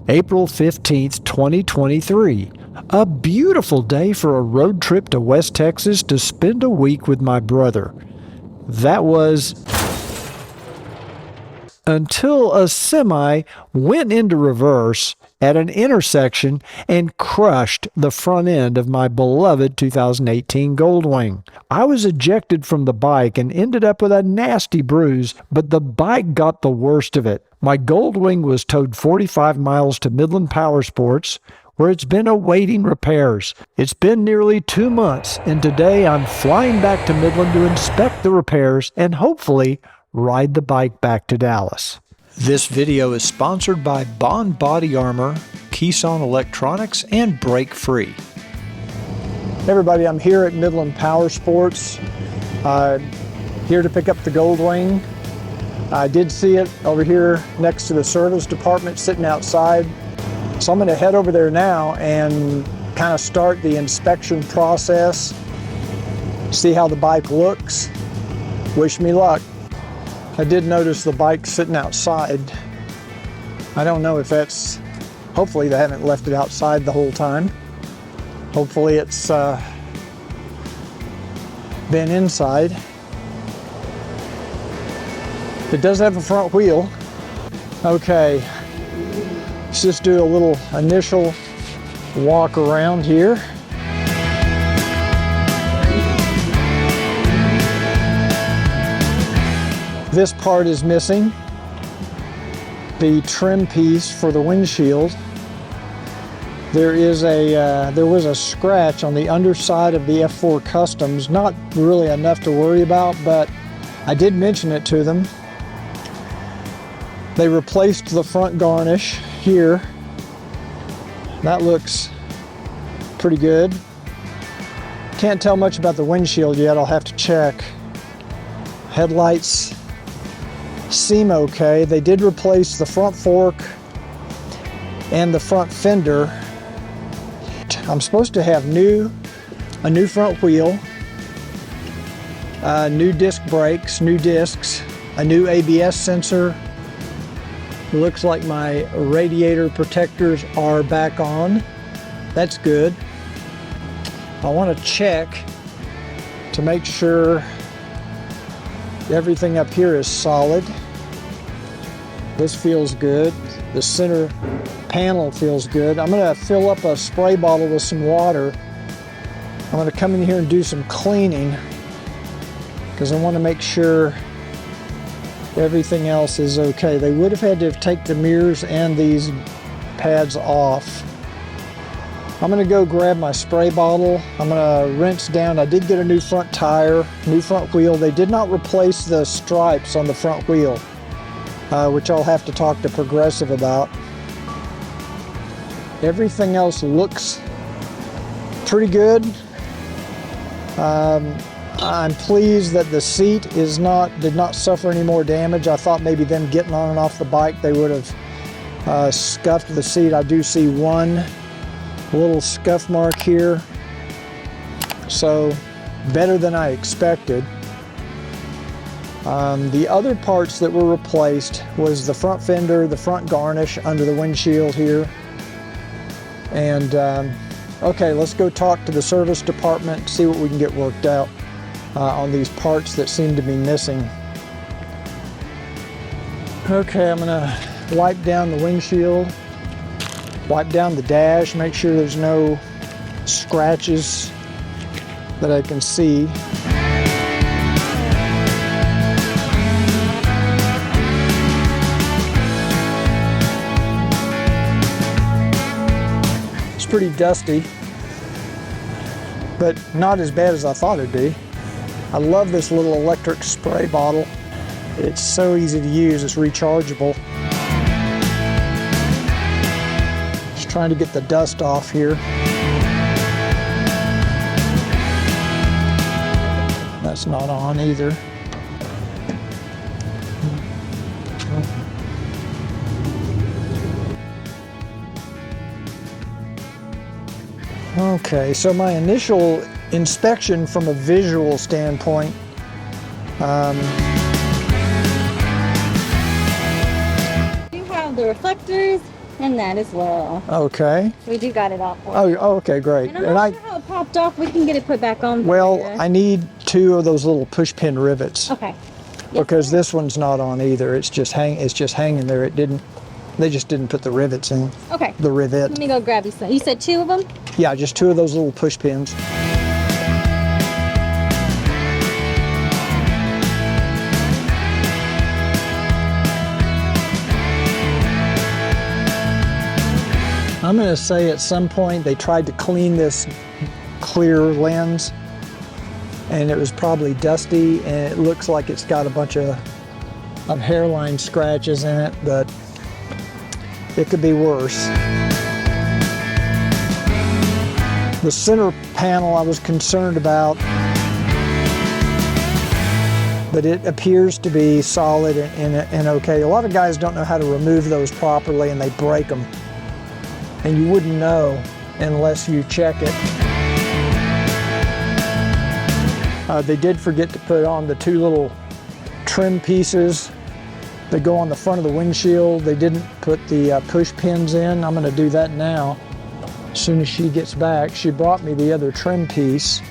April 15th, 2023. A beautiful day for a road trip to West Texas to spend a week with my brother. That was until a semi went into reverse at an intersection and crushed the front end of my beloved 2018 Goldwing. I was ejected from the bike and ended up with a nasty bruise, but the bike got the worst of it. My Goldwing was towed 45 miles to Midland Powersports, where it's been awaiting repairs. It's been nearly 2 months, and today I'm flying back to Midland to inspect the repairs and hopefully ride the bike back to Dallas. This video is sponsored by Bond Body Armor, Keystone Electronics, and Break Free. Hey everybody, I'm here at Midland Powersports, here to pick up the Goldwing. I did see it over here next to the service department sitting outside. So I'm going to head over there now and kind of start the inspection process, see how the bike looks. Wish me luck. I did notice the bike sitting outside. I don't know if that's, hopefully they haven't left it outside the whole time. Hopefully it's been inside. It does have a front wheel. Okay, let's just do a little initial walk around here. This part is missing, the trim piece for the windshield. There was a scratch on the underside of the F4 Customs, not really enough to worry about, but I did mention it to them. They replaced the front garnish here. That looks pretty good. Can't tell much about the windshield yet, I'll have to check. Headlights seem okay. They did replace the front fork and the front fender. I'm supposed to have a new front wheel, new disc brakes, new discs, a new ABS sensor. It looks like my radiator protectors are back on. That's good. I want to check to make sure everything up here is solid. This feels good. The center panel feels good. I'm going to fill up a spray bottle with some water. I'm going to come in here and do some cleaning because I want to make sure everything else is okay. They would have had to take the mirrors and these pads off. I'm going to go grab my spray bottle. I'm going to rinse down. I did get a new front tire, new front wheel. They did not replace the stripes on the front wheel, which I'll have to talk to Progressive about. Everything else looks pretty good. I'm pleased that the seat did not suffer any more damage. I thought maybe them getting on and off the bike, they would have scuffed the seat. I do see one little scuff mark here, so better than I expected. The other parts that were replaced was the front fender, the front garnish under the windshield here. And okay, let's go talk to the service department, see what we can get worked out on these parts that seem to be missing. Okay, I'm gonna wipe down the windshield, wipe down the dash, make sure there's no scratches that I can see. It's pretty dusty, but not as bad as I thought it'd be. I love this little electric spray bottle. It's so easy to use, it's rechargeable. Just trying to get the dust off here. That's not on either. Okay, so my initial inspection from a visual standpoint, You have the reflectors And that as well. Okay. We do got it off for you. Oh, okay, great. And I'm not sure how it popped off. We can get it put back on. Well, for you. I need 2 of those little push pin rivets. Okay. Because this one's not on either. It's just hanging there. They just didn't put the rivets in. Okay. The rivet. Let me go grab you some. You said 2 of them? Yeah, just 2 of those little push pins. I'm going to say at some point they tried to clean this clear lens and it was probably dusty and it looks like it's got a bunch of hairline scratches in it, but it could be worse. The center panel I was concerned about, but it appears to be solid and okay. A lot of guys don't know how to remove those properly and they break them. And you wouldn't know unless you check it. They did forget to put on the 2 little trim pieces that go on the front of the windshield. They didn't put the push pins in. I'm going to do that now. As soon as she gets back, she brought me the other trim piece.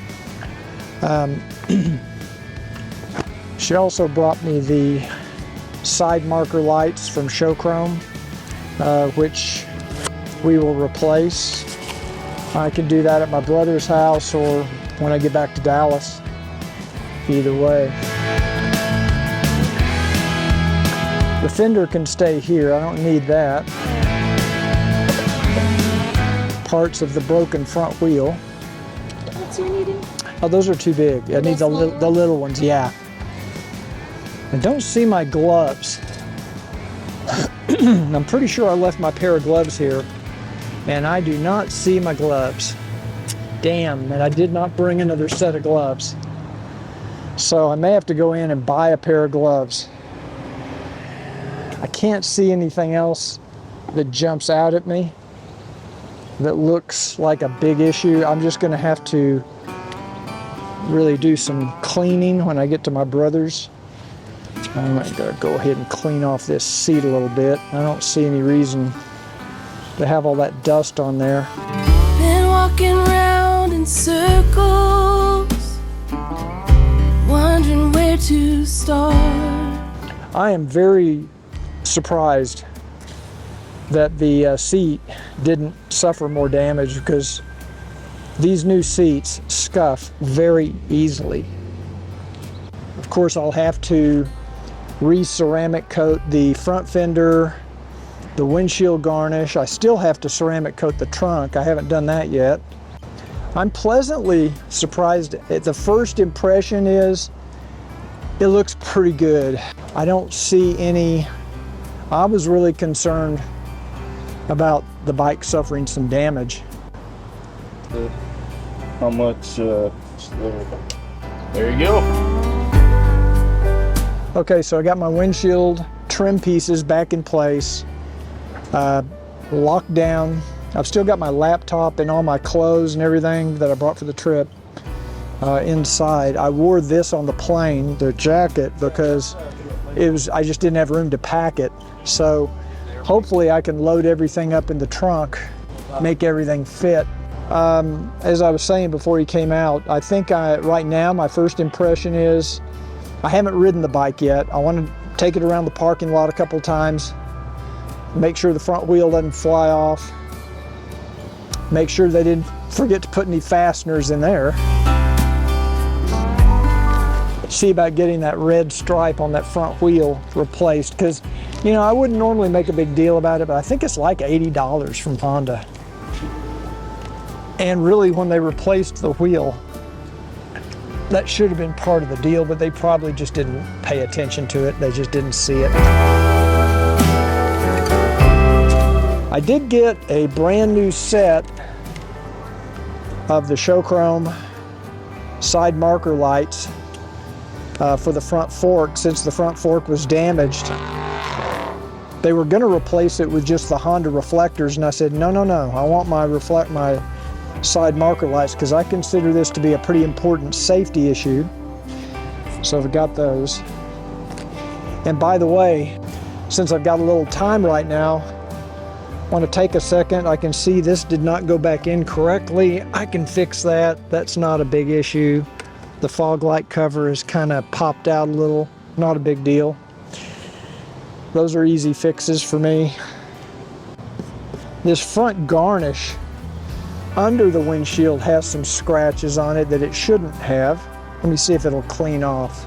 She also brought me the side marker lights from Showchrome, which we will replace. I can do that at my brother's house or when I get back to Dallas. Either way. The fender can stay here. I don't need that. Parts of the broken front wheel. What's you needing? Oh, those are too big. I need the little ones, yeah. I don't see my gloves. I'm pretty sure I left my pair of gloves here. And I do not see my gloves. Damn, and I did not bring another set of gloves. So I may have to go in and buy a pair of gloves. I can't see anything else that jumps out at me that looks like a big issue. I'm just gonna have to really do some cleaning when I get to my brother's. I'm gonna go ahead and clean off this seat a little bit. I don't see any reason to have all that dust on there. Been walking around in circles, wondering where to start. I am very surprised that the seat didn't suffer more damage because these new seats scuff very easily. Of course, I'll have to re-ceramic coat the front fender, the windshield garnish. I still have to ceramic coat the trunk. I haven't done that yet. I'm pleasantly surprised. The first impression is it looks pretty good. I don't see any. I was really concerned about the bike suffering some damage. How much? There you go. Okay, so I got my windshield trim pieces back in place. Locked down. I've still got my laptop and all my clothes and everything that I brought for the trip inside. I wore this on the plane, the jacket, because I just didn't have room to pack it. So hopefully I can load everything up in the trunk, make everything fit. As I was saying before he came out, I think right now my first impression is I haven't ridden the bike yet. I want to take it around the parking lot a couple times. Make sure the front wheel doesn't fly off. Make sure they didn't forget to put any fasteners in there. See about getting that red stripe on that front wheel replaced, because, you know, I wouldn't normally make a big deal about it, but I think it's like $80 from Honda. And really, when they replaced the wheel, that should have been part of the deal, but they probably just didn't pay attention to it. They just didn't see it. I did get a brand new set of the Showchrome side marker lights for the front fork, since the front fork was damaged. They were going to replace it with just the Honda reflectors, and I said, no, I want my side marker lights because I consider this to be a pretty important safety issue. So I've got those. And by the way, since I've got a little time right now, Want to take a second. I can see this did not go back in correctly. I can fix that. That's not a big issue. The fog light cover is kind of popped out a little. Not a big deal. Those are easy fixes for me. This front garnish under the windshield has some scratches on it that it shouldn't have. Let me see if it'll clean off.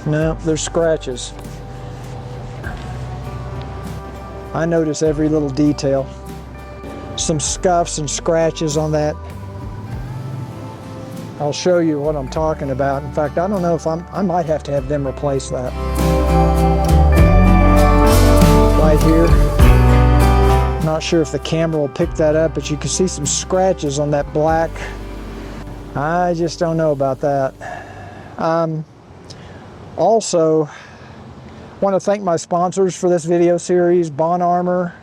No, there's scratches. I notice every little detail. Some scuffs and scratches on that. I'll show you what I'm talking about. In fact, I don't know if I might have to have them replace that. Right here. Not sure if the camera will pick that up, but you can see some scratches on that black. I just don't know about that. Also, want to thank my sponsors for this video series, Bond Armor,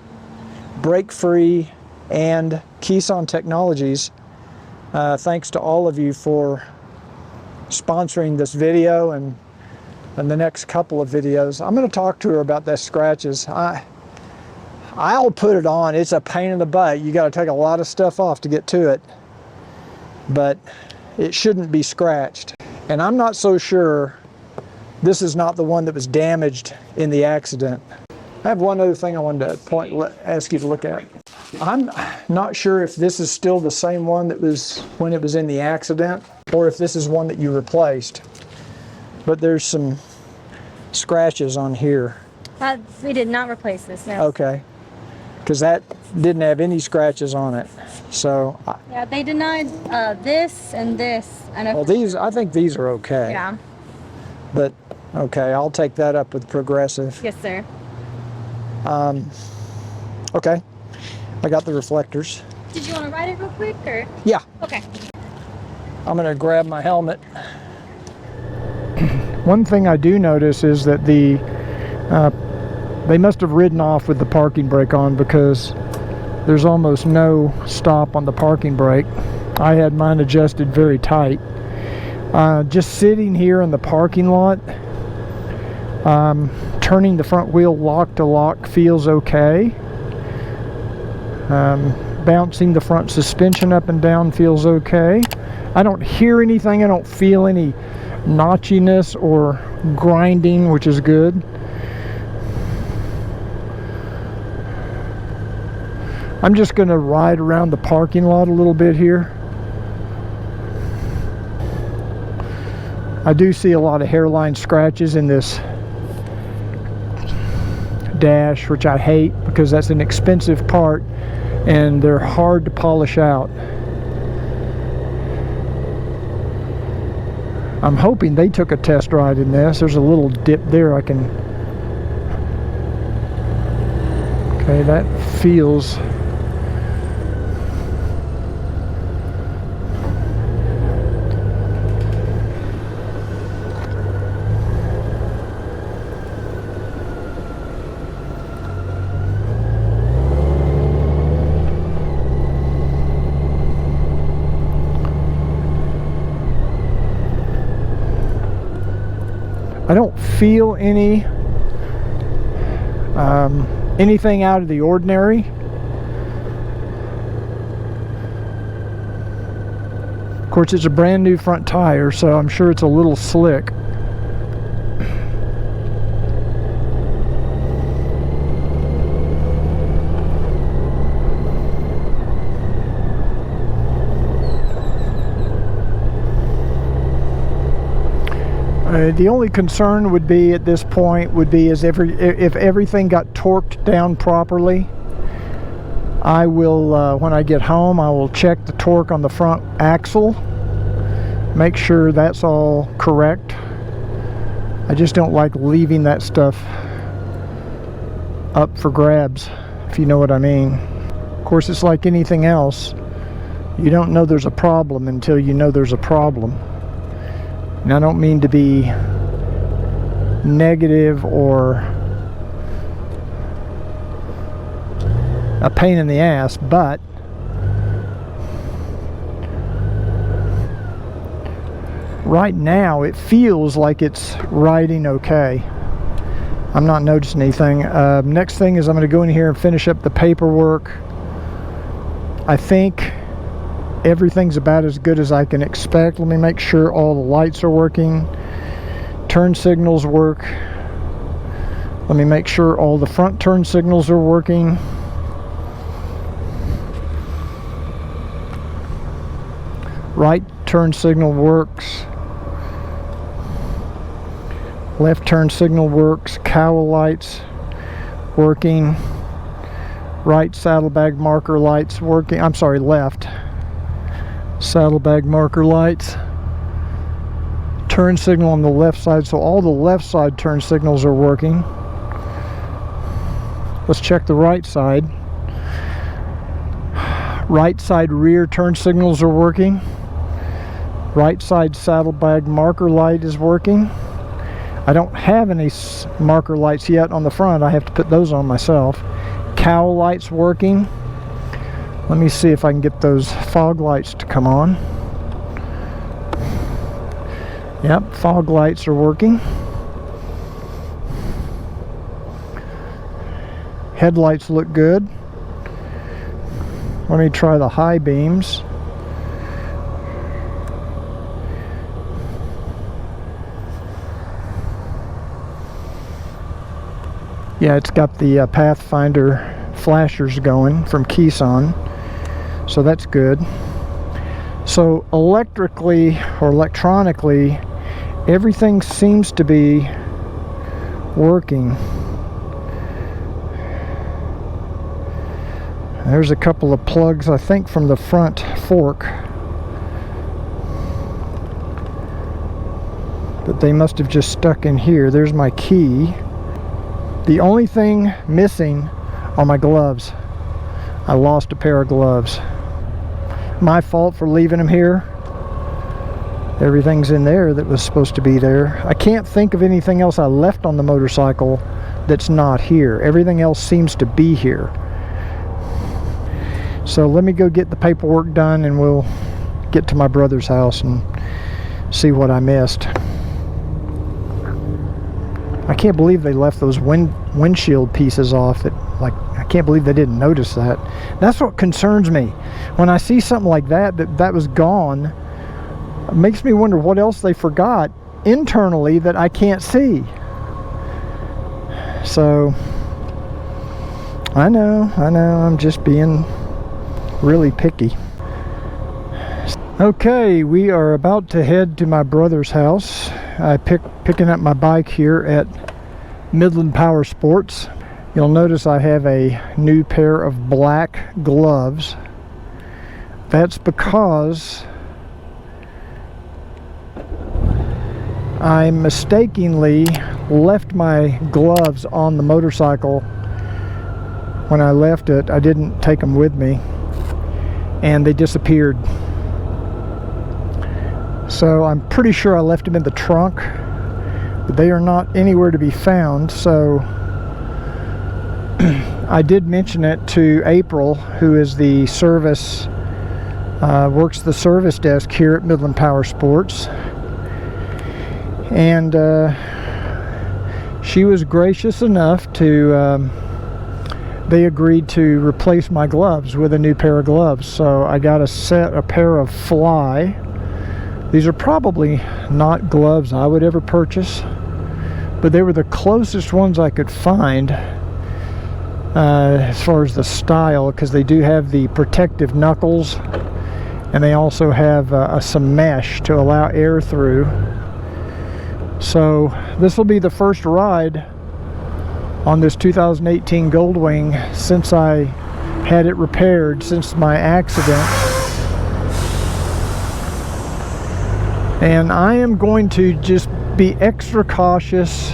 Break Free, and Keeson Technologies. Thanks to all of you for sponsoring this video and the next couple of videos. I'm going to talk to her about the scratches. I'll put it on. It's a pain in the butt. You got to take a lot of stuff off to get to it, but it shouldn't be scratched. And I'm not so sure this is not the one that was damaged in the accident. I have one other thing I wanted to ask you to look at. I'm not sure if this is still the same one that was when it was in the accident, or if this is one that you replaced. But there's some scratches on here. We did not replace this, no. Okay. Because that didn't have any scratches on it. So. Yeah, they denied this and this. Well, these, I think these are okay. Yeah. But, okay, I'll take that up with Progressive. Yes, sir. Okay. I got the reflectors. Did you want to ride it real quick, or? Yeah. Okay. I'm going to grab my helmet. One thing I do notice is that they must have ridden off with the parking brake on, because there's almost no stop on the parking brake. I had mine adjusted very tight. Just sitting here in the parking lot, turning the front wheel lock to lock feels okay. Bouncing the front suspension up and down feels okay. I don't hear anything. I don't feel any notchiness or grinding, which is good. I'm just going to ride around the parking lot a little bit here. I do see a lot of hairline scratches in this dash, which I hate because that's an expensive part and they're hard to polish out. I'm hoping they took a test ride in this. There's a little dip there I can... Okay, that feels... I don't feel anything out of the ordinary. Of course, it's a brand new front tire, so I'm sure it's a little slick. The only concern would be at this point would be if everything got torqued down properly. I will, when I get home, I will check the torque on the front axle, make sure that's all correct. I just don't like leaving that stuff up for grabs, if you know what I mean. Of course, it's like anything else. You don't know there's a problem until you know there's a problem. And I don't mean to be negative or a pain in the ass, but right now it feels like it's riding okay. I'm not noticing anything. Next thing is I'm going to go in here and finish up the paperwork. I think everything's about as good as I can expect. Let me make sure all the lights are working. Turn signals work. Let me make sure all the front turn signals are working. Right turn signal works. Left turn signal works. Cowl lights working. Right saddlebag marker lights working. I'm sorry, left saddlebag marker lights. Turn signal on the left side, so all the left side turn signals are working. Let's check the right side. Right side rear turn signals are working. Right side saddlebag marker light is working. I don't have any marker lights yet on the front. I have to put those on myself. Cowl lights working. Let me see if I can get those fog lights to come on. Yep, fog lights are working. Headlights look good. Let me try the high beams. Yeah, it's got the Pathfinder flashers going from Keeson, so that's good. So electrically or electronically, everything seems to be working. There's a couple of plugs, I think, from the front fork, but they must have just stuck in here. There's my key. The only thing missing are my gloves. I lost a pair of gloves. My fault for leaving them here. Everything's in there that was supposed to be there. I can't think of anything else I left on the motorcycle that's not here. Everything else seems to be here. So let me go get the paperwork done and we'll get to my brother's house and see what I missed. I can't believe they left those windshield pieces off. I can't believe they didn't notice that. That's what concerns me. When I see something like that was gone, it makes me wonder what else they forgot internally that I can't see. So, I know, I'm just being really picky. Okay, we are about to head to my brother's house. I picking up my bike here at Midland Powersports. You'll notice I have a new pair of black gloves. That's because I mistakenly left my gloves on the motorcycle when I left it. I didn't take them with me and they disappeared. So I'm pretty sure I left them in the trunk, but they are not anywhere to be found. So I did mention it to April, who is the service, works the service desk here at Midland Powersports, and she was gracious enough to, they agreed to replace my gloves with a new pair of gloves. So I got a pair of Fly. These are probably not gloves I would ever purchase, but they were the closest ones I could find as far as the style, because they do have the protective knuckles and they also have some mesh to allow air through. So this will be the first ride on this 2018 Goldwing since I had it repaired, since my accident. And I am going to just be extra cautious,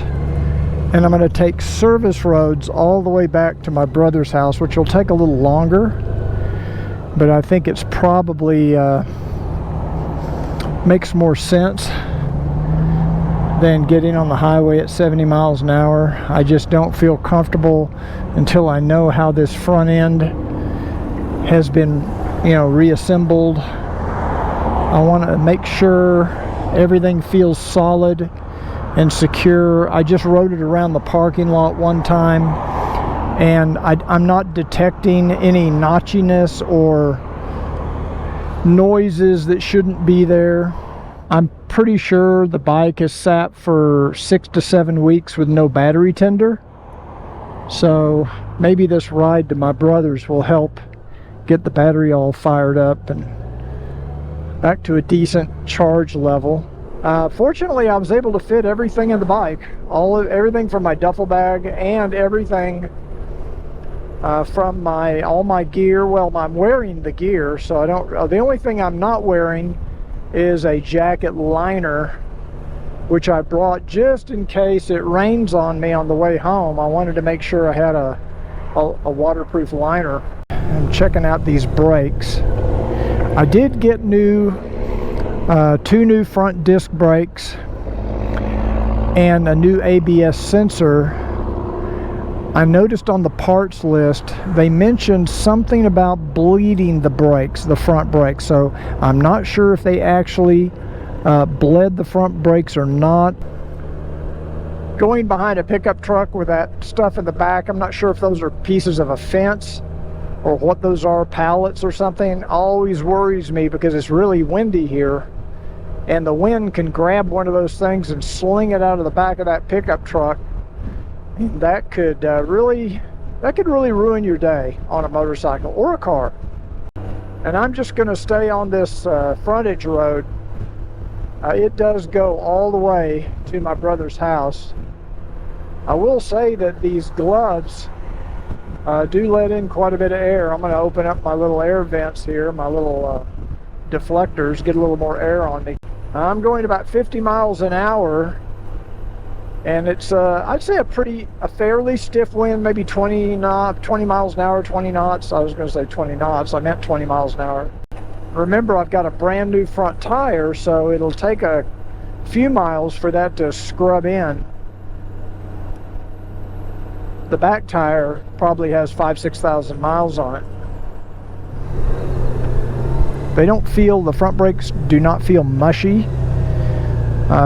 and I'm going to take service roads all the way back to my brother's house, which will take a little longer, but I think it's probably makes more sense than getting on the highway at 70 miles an hour. I just don't feel comfortable until I know how this front end has been, reassembled. I want to make sure everything feels solid and secure. I just rode it around the parking lot one time, and I'm not detecting any notchiness or noises that shouldn't be there. I'm pretty sure the bike has sat for 6 to 7 weeks with no battery tender. So maybe this ride to my brother's will help get the battery all fired up and back to a decent charge level. Fortunately, I was able to fit everything in the bike, everything from my duffel bag and everything from all my gear. Well, I'm wearing the gear, so I don't. The only thing I'm not wearing is a jacket liner, which I brought just in case it rains on me on the way home. I wanted to make sure I had a waterproof liner. I'm checking out these brakes. I did get 2 new front disc brakes and a new ABS sensor. I noticed on the parts list they mentioned something about bleeding the brakes, the front brakes, so I'm not sure if they actually bled the front brakes or not. Going behind a pickup truck with that stuff in the back, I'm not sure if those are pieces of a fence or what those are, pallets or something. Always worries me because it's really windy here, and the wind can grab one of those things and sling it out of the back of that pickup truck. That could really ruin your day on a motorcycle or a car. And I'm just going to stay on this frontage road. It does go all the way to my brother's house. I will say that these gloves do let in quite a bit of air. I'm going to open up my little air vents here, my little deflectors, get a little more air on me. I'm going about 50 miles an hour, and it's I'd say a fairly stiff wind, maybe 20 miles an hour, 20 knots. I was going to say 20 knots. I meant 20 miles an hour. Remember, I've got a brand new front tire, so it'll take a few miles for that to scrub in. The back tire probably has 5,000-6,000 miles on it. The front brakes do not feel mushy.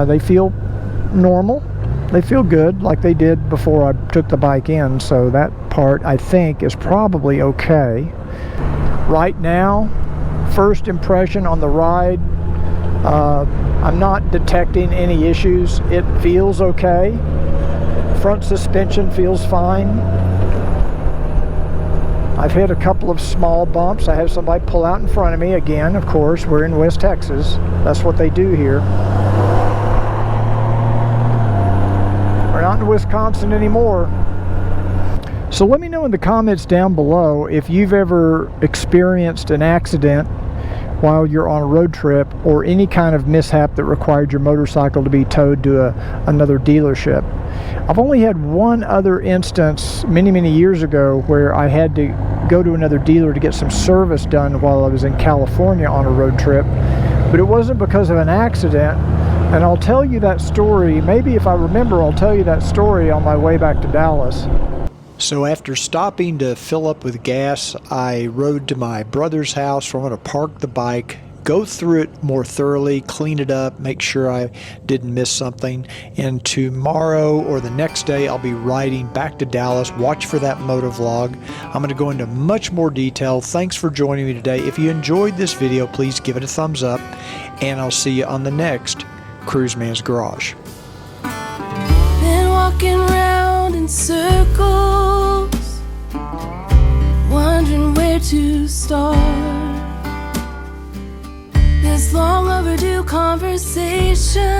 They feel normal. They feel good, like they did before I took the bike in, so that part I think is probably okay. Right now, first impression on the ride, I'm not detecting any issues. It feels okay. Front suspension feels fine. I've hit a couple of small bumps. I had somebody pull out in front of me. Again, of course, we're in West Texas. That's what they do here. We're not in Wisconsin anymore. So let me know in the comments down below if you've ever experienced an accident while you're on a road trip, or any kind of mishap that required your motorcycle to be towed to another dealership. I've only had one other instance many years ago where I had to go to another dealer to get some service done while I was in California on a road trip, but it wasn't because of an accident. And I'll tell you that story, maybe if I remember, I'll tell you that story on my way back to Dallas. So after stopping to fill up with gas, I rode to my brother's house where I'm going to park the bike, go through it more thoroughly, clean it up, make sure I didn't miss something. And tomorrow or the next day, I'll be riding back to Dallas. Watch for that MOTOVLOG. I'm going to go into much more detail. Thanks for joining me today. If you enjoyed this video, please give it a thumbs up, and I'll see you on the next Cruiseman's Garage. Been walking round in circles, wondering where to start this long overdue conversation.